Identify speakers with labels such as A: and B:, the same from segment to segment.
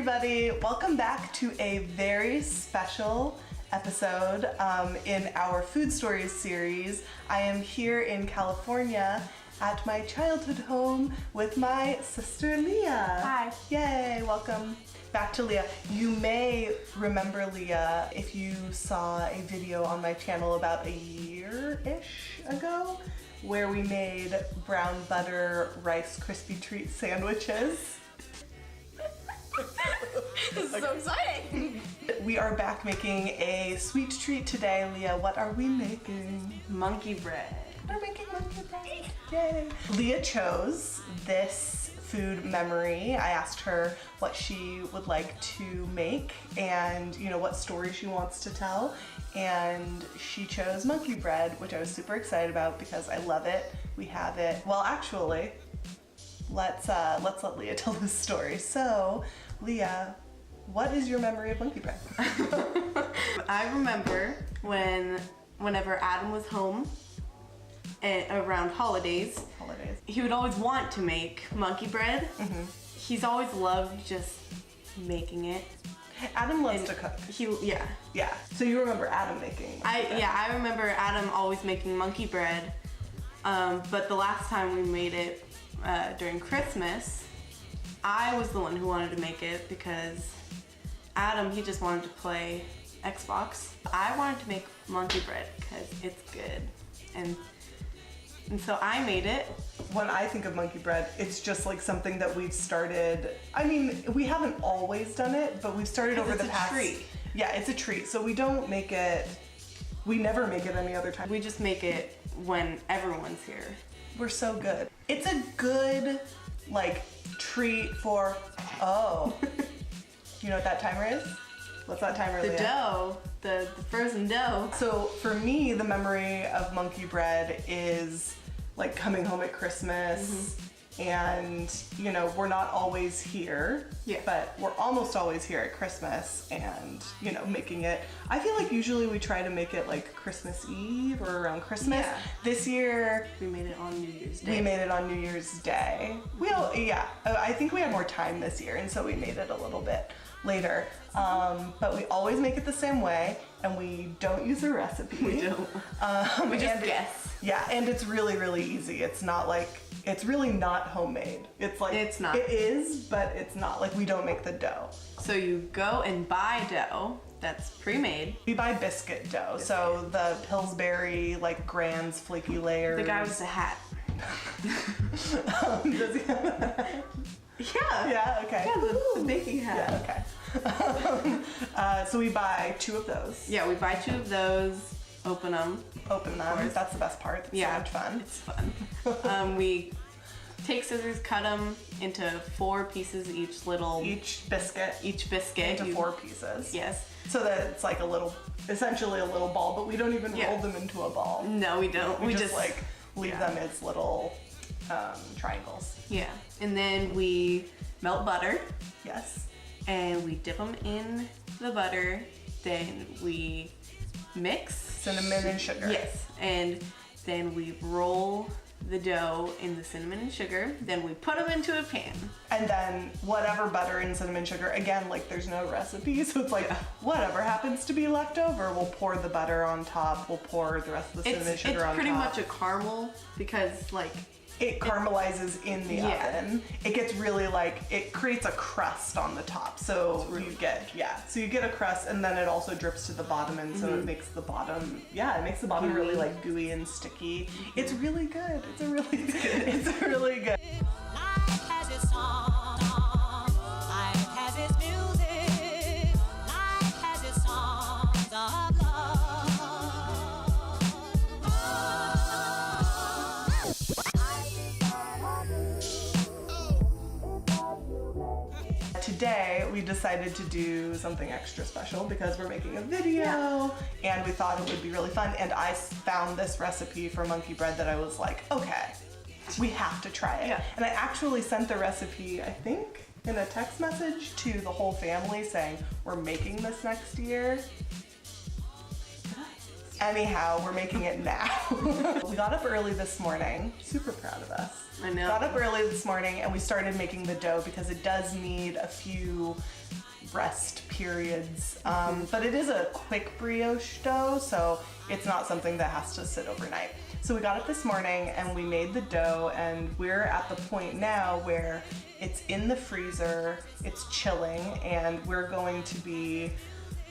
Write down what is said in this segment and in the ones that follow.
A: everybody, welcome back to a very special episode in our Food Stories series. I am here in California at my childhood home with my sister Leah.
B: Hi.
A: Yay, welcome back to Leah. You may remember Leah if you saw a video on my channel about a year-ish ago where we made brown butter Rice Krispie Treat sandwiches.
B: This is so exciting!
A: We are back making a sweet treat today. Leah, what are we making?
B: Monkey bread.
A: We're making monkey bread. Yay! Leah chose this food memory. I asked her what she would like to make and what story she wants to tell, and she chose monkey bread, which I was super excited about because I love it. We have it. Well, actually, let's let Leah tell this story. So, Leah, what is your memory of monkey bread?
B: I remember whenever Adam was home around holidays, he would always want to make monkey bread. Mm-hmm. He's always loved just making it.
A: Adam loves to cook. Yeah. So you remember Adam making monkey bread.
B: I remember Adam always making monkey bread. But the last time we made it during Christmas, I was the one who wanted to make it because Adam, he just wanted to play Xbox. I wanted to make monkey bread because it's good. And so I made it.
A: When I think of monkey bread, it's just like something that we've started. I mean, we haven't always done it, but we've started over the past.
B: It's a treat.
A: Yeah, it's a treat. So we don't make it, we never make it any other time.
B: We just make it when everyone's here.
A: We're so good. It's a good, treat for, you know what that timer is? What's that timer,
B: The
A: Leah?
B: dough, the frozen dough.
A: So for me, the memory of monkey bread is like coming home at Christmas, and we're not always here, but we're almost always here at Christmas, and making it. I feel like usually we try to make it like Christmas Eve or around Christmas.
B: Yeah.
A: This year
B: We made it on New Year's Day.
A: we made it on New Year's Day. I think we had more time this year, and so we made it a little bit later. But we always make it the same way, and we don't use a recipe.
B: We don't. We just guess.
A: Yeah, and it's really, really easy. It's not it's really not homemade. It's
B: not.
A: It is, but it's not. We don't make the dough.
B: So you go and buy dough that's pre-made.
A: We buy biscuit dough. So the Pillsbury, Grand's flaky layers.
B: The guy with the hat.
A: Does he have a hat?
B: Yeah.
A: Yeah, okay.
B: Yeah, the baking hat.
A: Yeah, okay. So we buy 2 of those.
B: Yeah, we buy 2 of those, open them.
A: That's the best part. It's so much fun.
B: It's fun. We take scissors, cut them into 4 pieces each biscuit.
A: Into 4 pieces.
B: Yes.
A: So that it's essentially a little ball, but we don't even roll them into a ball.
B: No, we don't.
A: We just leave them as little triangles.
B: Yeah. And then we melt butter.
A: Yes.
B: And we dip them in the butter. Then we mix.
A: Cinnamon and sugar.
B: Yes. And then we roll the dough in the cinnamon and sugar. Then we put them into a pan.
A: And then whatever butter and cinnamon sugar, again, there's no recipe, so it's whatever happens to be left over, we'll pour the butter on top, we'll pour the rest of the cinnamon sugar on top.
B: It's pretty much a caramel because
A: it caramelizes in the oven. It gets really it creates a crust on the top. So you get a crust, and then it also drips to the bottom, and so it makes the bottom, really gooey and sticky. It's really good. It's really good.
C: Life has its song, life has its music, life has its songs of love.
A: Today we decided to do something extra special because we're making a video and we thought it would be really fun, and I found this recipe for monkey bread that I was like, okay, we have to try it.
B: Yeah.
A: And I actually sent the recipe, I think, in a text message to the whole family saying we're making this next year. Anyhow, we're making it now. We got up early this morning. Super proud of us.
B: I know.
A: Got up early this morning and we started making the dough because it does need a few rest periods. But it is a quick brioche dough, so it's not something that has to sit overnight. So we got up this morning and we made the dough, and we're at the point now where it's in the freezer, it's chilling, and we're going to be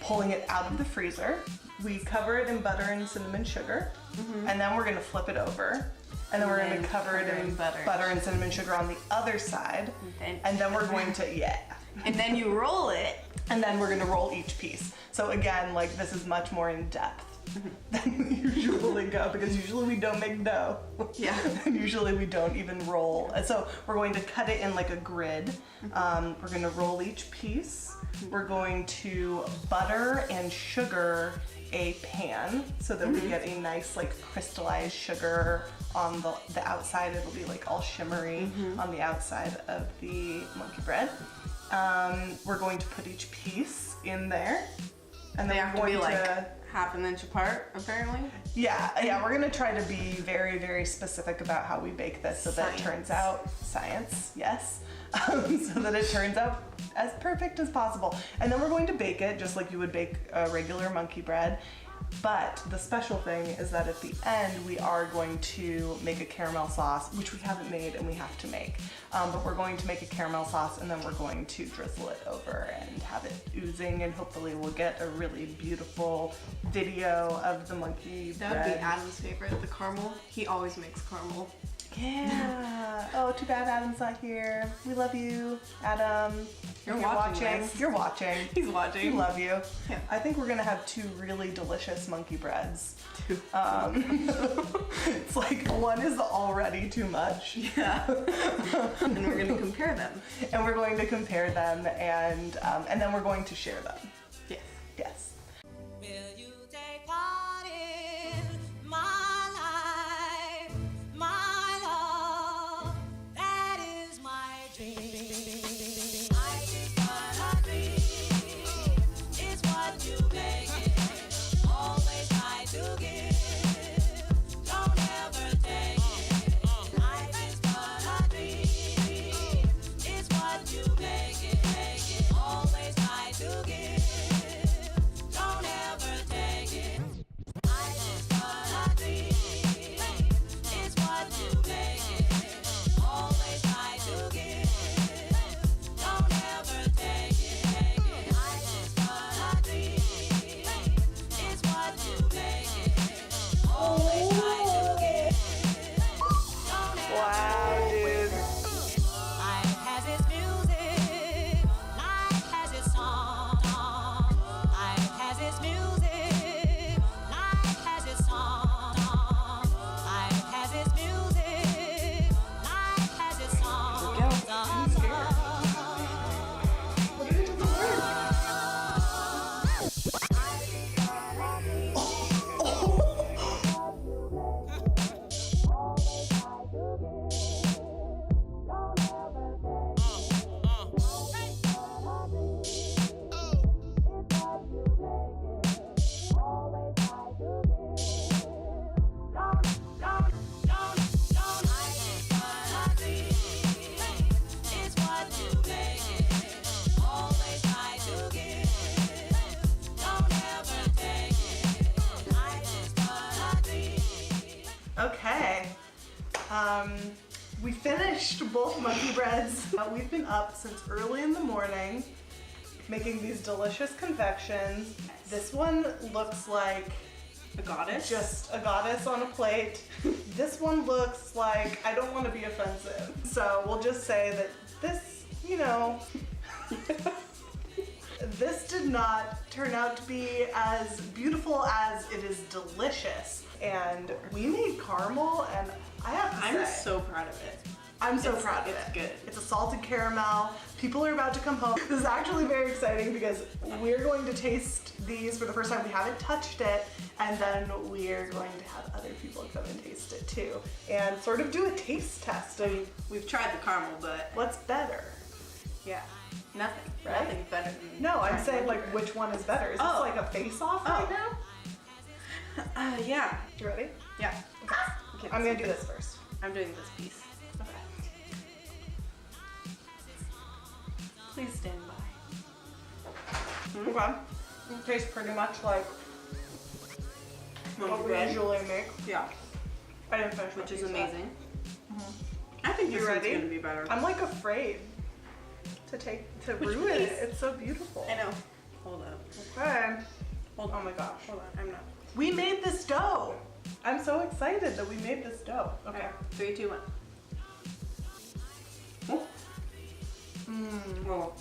A: pulling it out of the freezer. We cover it in butter and cinnamon sugar, and then we're gonna flip it over. And then we're gonna cover it in butter and cinnamon sugar on the other side. And then we're going to,
B: And then you roll it.
A: And then we're gonna roll each piece. So again, like, this is much more in depth than we usually go, because usually we don't make dough.
B: Yeah.
A: And usually we don't even roll. And so we're going to cut it in like a grid. We're gonna roll each piece. We're going to butter and sugar a pan so that we get a nice like crystallized sugar on the outside. It'll be like all shimmery on the outside of the monkey bread. We're going to put each piece in there, and then
B: They have
A: we're
B: to be
A: going
B: like half an inch apart, apparently.
A: yeah, we're gonna try to be very, very specific about how we bake this so that it turns out science, yes, so that it turns out as perfect as possible. And then we're going to bake it just like you would bake a regular monkey bread. But the special thing is that at the end we are going to make a caramel sauce, which we haven't made and we have to make. But we're going to make a caramel sauce, and then we're going to drizzle it over and have it oozing, and hopefully we'll get a really beautiful video of the monkey bread.
B: That would be Adam's favorite, the caramel. He always makes caramel.
A: Yeah. Oh, too bad Adam's not here. We love you, Adam.
B: You're
A: If
B: watching this.
A: You're watching.
B: He's watching.
A: We love you.
B: Yeah.
A: I think we're gonna have two really delicious monkey breads.
B: Two.
A: It's like one is already too much.
B: Yeah. And we're gonna compare them.
A: And we're going to compare them, and then we're going to share them.
B: Yes.
A: Yes.
C: Will you take part in my life, my love? That is my dream. Life is but a dream. It's what you make it. Always try to give. Don't ever take it. Life is but a dream. It's what you make it. Always try to give. Don't ever take it. Life is but a dream. It's what you make it. Always try to give. Don't ever take it. Life is but a dream. It's what you make it. Always try to give. Don't ever
A: Wow, dude.
C: Life has its music, life has its song. Life has its music, life has its song. Life has its music, life has its song.
A: Okay. We finished both monkey breads. We've been up since early in the morning making these delicious confections. This one looks like
B: A goddess?
A: just a goddess on a plate. This one looks like, I don't want to be offensive, so we'll just say that this, you know, this did not turn out to be as beautiful as it is delicious. And we made caramel, and I have to
B: I'm
A: say,
B: so proud of it.
A: I'm so proud of it.
B: It's good.
A: It's a salted caramel. People are about to come home. This is actually very exciting because we're going to taste these for the first time. We haven't touched it, and then we're going to have other people come and taste it too, and sort of do a taste test of
B: We've tried the caramel, but
A: what's better.
B: yeah, nothing.
A: Right?
B: Nothing's better than
A: No, I'm
B: trying
A: saying
B: monkey
A: like
B: bread.
A: which one is better. Is this
B: Oh.
A: like a face-off right now?
B: Yeah.
A: You ready?
B: Yeah.
A: Okay. I'm gonna do this first.
B: I'm doing this piece.
A: Okay.
B: Please stand by.
A: Okay. It tastes pretty much like what we
B: bread.
A: usually make.
B: Yeah.
A: I didn't finish my
B: Which is
A: pizza.
B: amazing. I think
A: You
B: this one's
A: ready?
B: gonna be better.
A: I'm like afraid to ruin it.
B: piece?
A: It's so beautiful.
B: I know. Hold up.
A: Okay.
B: Hold
A: Oh my gosh.
B: Hold on. I'm not.
A: We made this dough. I'm so excited that we made this dough. Okay.
B: Okay. 3, 2, 1. Oh. Oh.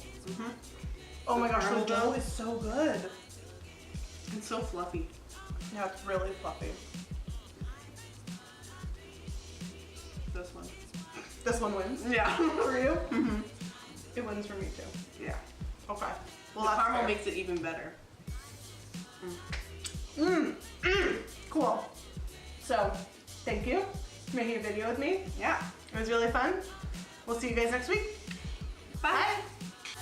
A: Oh my gosh, the
B: Caramel
A: dough
B: dough?
A: is so good.
B: It's so fluffy.
A: Yeah, it's really fluffy.
B: This one.
A: This one wins.
B: Yeah.
A: For you? Mm-hmm. It wins for me too.
B: Yeah.
A: Okay.
B: Well,
A: that's
B: the caramel
A: fair.
B: makes it even better.
A: Cool. So, thank you for making a video with me.
B: Yeah.
A: It was really fun. We'll see you guys next week.
B: Bye.
C: It's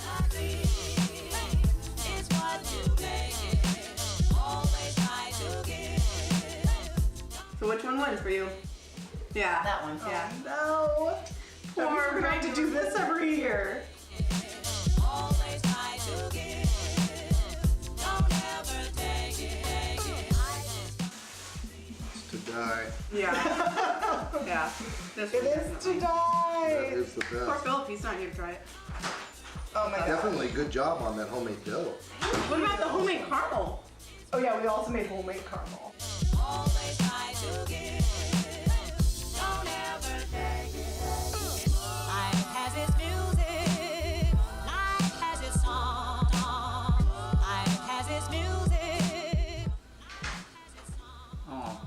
C: what you make it. Always try to give.
B: So which one won for you? Yeah.
D: That one.
B: Yeah.
A: Oh, no.
B: Poor
A: We're going to do this every year.
C: Always try to give. Don't ever take it.
E: To die.
B: Yeah. Yeah. This
A: It
B: one
A: is to
B: definitely.
E: That
A: die.
E: is the
B: Poor
E: best.
B: Philip, he's not here to try it.
A: Oh my god.
E: Definitely good job on that homemade dough.
B: What about the homemade caramel?
A: Oh yeah, we also made homemade caramel.
C: Always try to give. Don't ever take it. Life has its music. Life has its song. Life has its music.
D: Oh.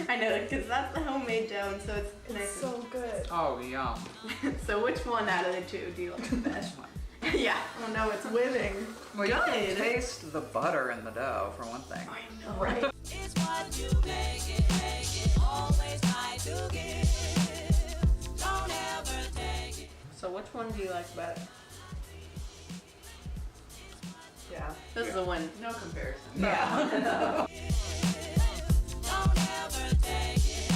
B: I know, because that's the homemade dough, and so it's
A: It's
B: nice.
A: so good.
D: Oh, yum.
B: So which one out of the two do you like the best?
D: One.
B: Yeah.
A: Oh no, it's winning.
D: Well, you can
B: Good.
D: taste the butter in the dough, for one thing.
A: Right.
C: It's what you make it. Always try to give. Don't ever take it.
B: So which one do you like better?
A: Yeah.
B: This is the one.
D: No comparison.
A: Yeah.
C: Don't ever take it.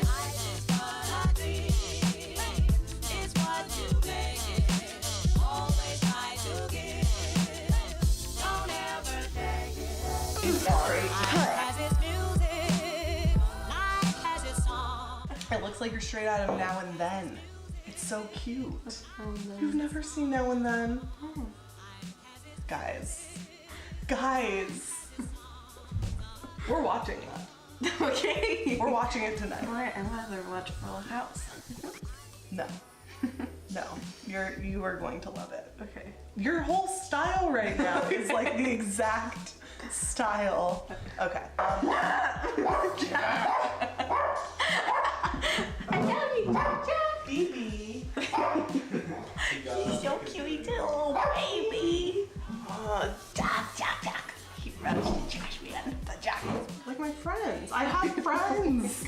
C: I just wanna dream. It's what you make it. Always try to give. Don't ever take it. Life has its music. Life has its song.
A: It looks like you're straight out of Now and Then. It's so cute. You've never seen Now and Then? Guys. We're watching that.
B: Okay.
A: We're watching it tonight.
B: Alright, I'd rather watch Full House.
A: No. No. You are going to love it.
B: Okay.
A: Your whole style right now is like the exact style. Okay. Phoebe.
B: He's so cute, little baby. Oh, Jack. He runs the trash man. The Jack.
A: Like my friends. I have friends.